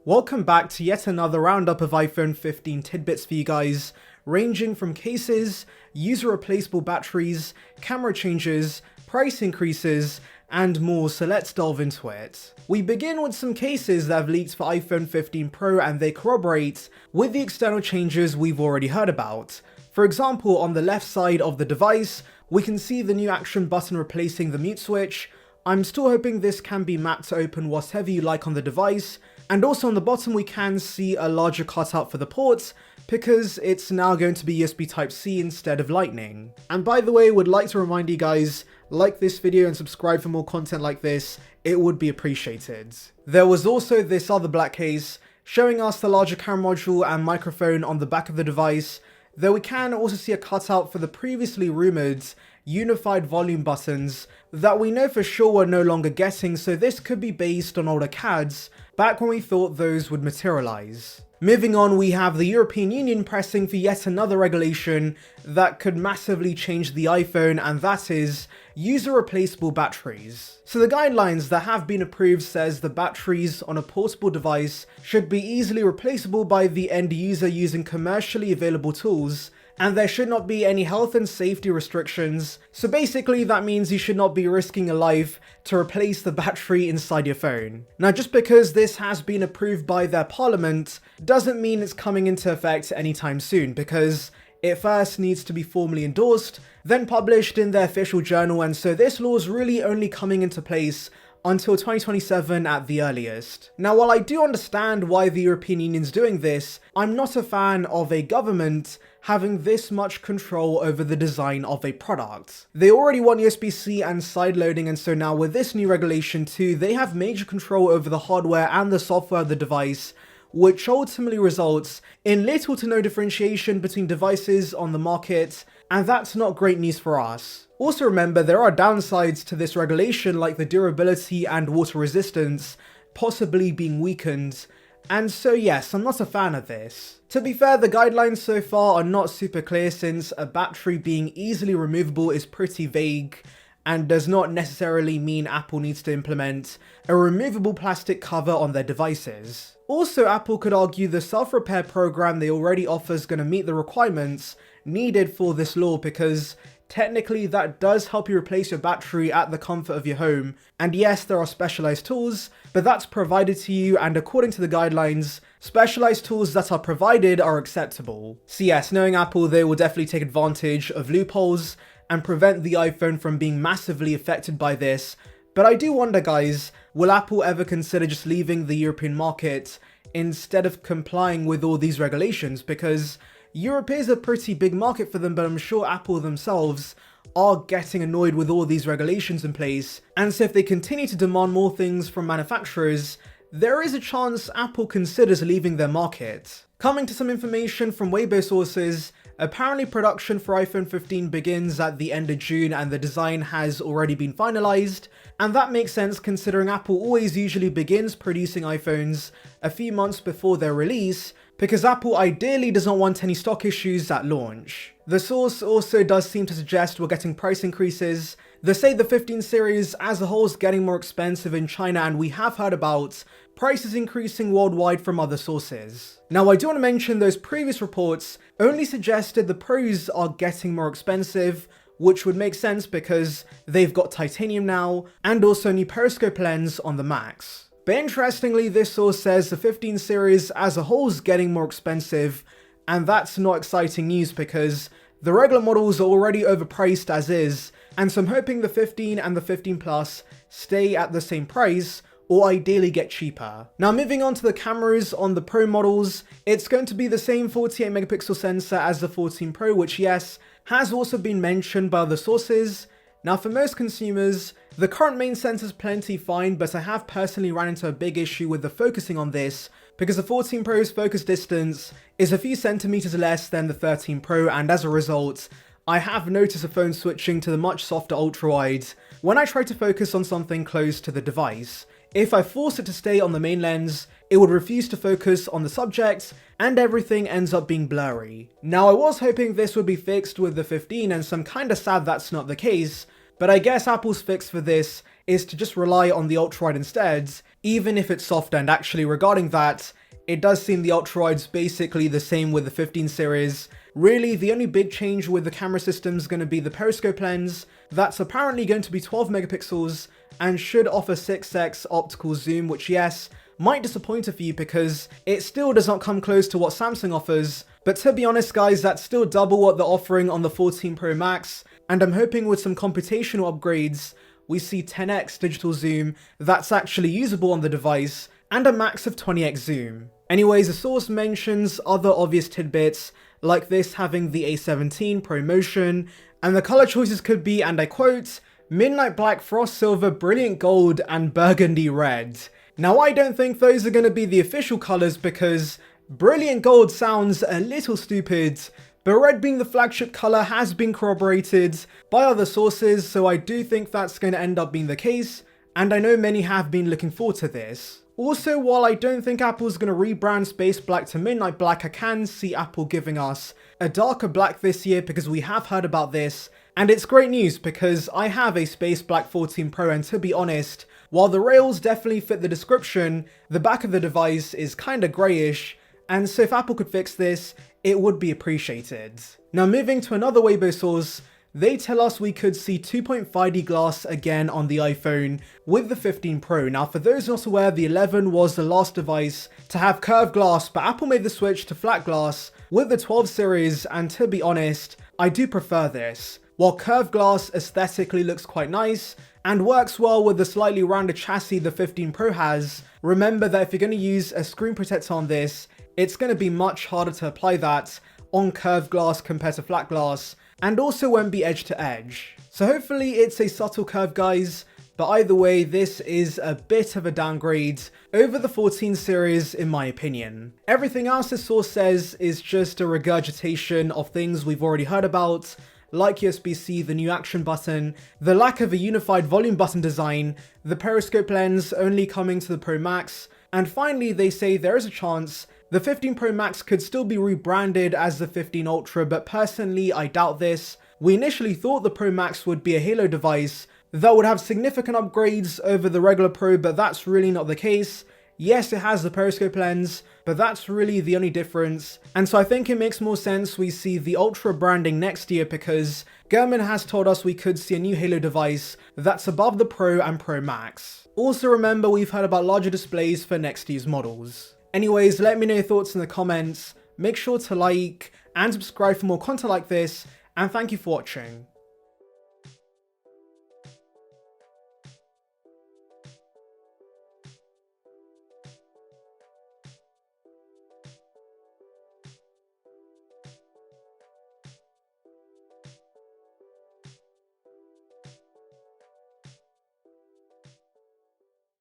Welcome back to yet another roundup of iPhone 15 tidbits for you guys, ranging from cases, user replaceable batteries, camera changes, price increases, and more, so let's delve into it. We begin with some cases that have leaked for iPhone 15 Pro and they corroborate with the external changes we've already heard about. For example, on the left side of the device, we can see the new action button replacing the mute switch. I'm still hoping this can be mapped to open whatever you like on the device, and also on the bottom we can see a larger cutout for the ports, because it's now going to be USB Type-C instead of Lightning. And by the way, would like to remind you guys, like this video and subscribe for more content like this, it would be appreciated. There was also this other black case, showing us the larger camera module and microphone on the back of the device, though we can also see a cutout for the previously rumoured unified volume buttons that we know for sure we're no longer getting, so this could be based on older CADs back when we thought those would materialise. Moving on, we have the European Union pressing for yet another regulation that could massively change the iPhone, and that is user replaceable batteries. So the guidelines that have been approved says the batteries on a portable device should be easily replaceable by the end user using commercially available tools, and there should not be any health and safety restrictions. So basically that means you should not be risking your life to replace the battery inside your phone. Now, just because this has been approved by their parliament doesn't mean it's coming into effect anytime soon, because it first needs to be formally endorsed, then published in their official journal, and so this law is really only coming into place until 2027 at the earliest. Now, while I do understand why the European Union's doing this, I'm not a fan of a government having this much control over the design of a product. They already want USB-C and sideloading, and so now with this new regulation too, they have major control over the hardware and the software of the device, which ultimately results in little to no differentiation between devices on the market, and that's not great news for us. Also remember, there are downsides to this regulation, like the durability and water resistance possibly being weakened, and so yes, I'm not a fan of this. To be fair, the guidelines so far are not super clear, since a battery being easily removable is pretty vague and does not necessarily mean Apple needs to implement a removable plastic cover on their devices. Also, Apple could argue the self-repair program they already offer is going to meet the requirements needed for this law, because technically that does help you replace your battery at the comfort of your home, and yes, there are specialized tools, but that's provided to you, and according to the guidelines, specialized tools that are provided are acceptable. So yes, knowing Apple, they will definitely take advantage of loopholes and prevent the iPhone from being massively affected by this. But I do wonder, guys, will Apple ever consider just leaving the European market instead of complying with all these regulations? Because Europe is a pretty big market for them, but I'm sure Apple themselves are getting annoyed with all these regulations in place, and so if they continue to demand more things from manufacturers, there is a chance Apple considers leaving their market. Coming to some information from Weibo sources, apparently production for iPhone 15 begins at the end of June and the design has already been finalized, and that makes sense considering Apple always usually begins producing iPhones a few months before their release, because Apple ideally does not want any stock issues at launch. The source also does seem to suggest we're getting price increases. They say the 15 series as a whole is getting more expensive in China, and we have heard about prices increasing worldwide from other sources. Now, I do want to mention those previous reports only suggested the Pros are getting more expensive, which would make sense because they've got titanium now, and also a new periscope lens on the Max. But interestingly, this source says the 15 series as a whole is getting more expensive, and that's not exciting news because the regular models are already overpriced as is, and so I'm hoping the 15 and the 15 Plus stay at the same price, or ideally get cheaper. Now, moving on to the cameras on the Pro models, it's going to be the same 48 megapixel sensor as the 14 Pro, which yes, has also been mentioned by other sources. Now, for most consumers, the current main sensor is plenty fine, but I have personally ran into a big issue with the focusing on this, because the 14 Pro's focus distance is a few centimeters less than the 13 Pro, and as a result, I have noticed the phone switching to the much softer ultra-wide when I try to focus on something close to the device. If I force it to stay on the main lens, it would refuse to focus on the subject, and everything ends up being blurry. Now, I was hoping this would be fixed with the 15, and so I'm kinda sad that's not the case, but I guess Apple's fix for this is to just rely on the ultra-wide instead, even if it's soft. And actually, regarding that, it does seem the ultra-wide's basically the same with the 15 series. Really, the only big change with the camera system is going to be the periscope lens. That's apparently going to be 12 megapixels and should offer 6x optical zoom, which yes, might disappoint a few because it still does not come close to what Samsung offers. But to be honest guys, that's still double what they're offering on the 14 Pro Max, and I'm hoping with some computational upgrades, we see 10x digital zoom that's actually usable on the device, and a max of 20x zoom. Anyways, the source mentions other obvious tidbits, like this having the A17 Pro Motion, and the color choices could be, and I quote, Midnight Black, Frost Silver, Brilliant Gold, and Burgundy Red. Now I don't think those are going to be the official colors because Brilliant Gold sounds a little stupid, but red being the flagship color has been corroborated by other sources, so I do think that's going to end up being the case, and I know many have been looking forward to this. Also, while I don't think Apple's going to rebrand Space Black to Midnight Black, I can see Apple giving us a darker black this year because we have heard about this, and it's great news because I have a Space Black 14 Pro, and to be honest, while the rails definitely fit the description, the back of the device is kinda greyish, and so if Apple could fix this, it would be appreciated. Now moving to another Weibo source, they tell us we could see 2.5D glass again on the iPhone with the 15 Pro. Now for those not aware, the 11 was the last device to have curved glass, but Apple made the switch to flat glass with the 12 series, and to be honest, I do prefer this. While curved glass aesthetically looks quite nice and works well with the slightly rounded chassis the 15 Pro has, remember that if you're going to use a screen protector on this, it's going to be much harder to apply that on curved glass compared to flat glass, and also won't be edge to edge. So hopefully it's a subtle curve guys, but either way this is a bit of a downgrade over the 14 series in my opinion. Everything else this source says is just a regurgitation of things we've already heard about, like USB-C, the new action button, the lack of a unified volume button design, the periscope lens only coming to the Pro Max, and finally they say there is a chance the 15 Pro Max could still be rebranded as the 15 Ultra, but personally I doubt this. We initially thought the Pro Max would be a Halo device that would have significant upgrades over the regular Pro, but that's really not the case. Yes, it has the periscope lens, but that's really the only difference. And so I think it makes more sense we see the Ultra branding next year because Gurman has told us we could see a new Halo device that's above the Pro and Pro Max. Also remember, we've heard about larger displays for next year's models. Anyways, let me know your thoughts in the comments, make sure to like and subscribe for more content like this, and thank you for watching.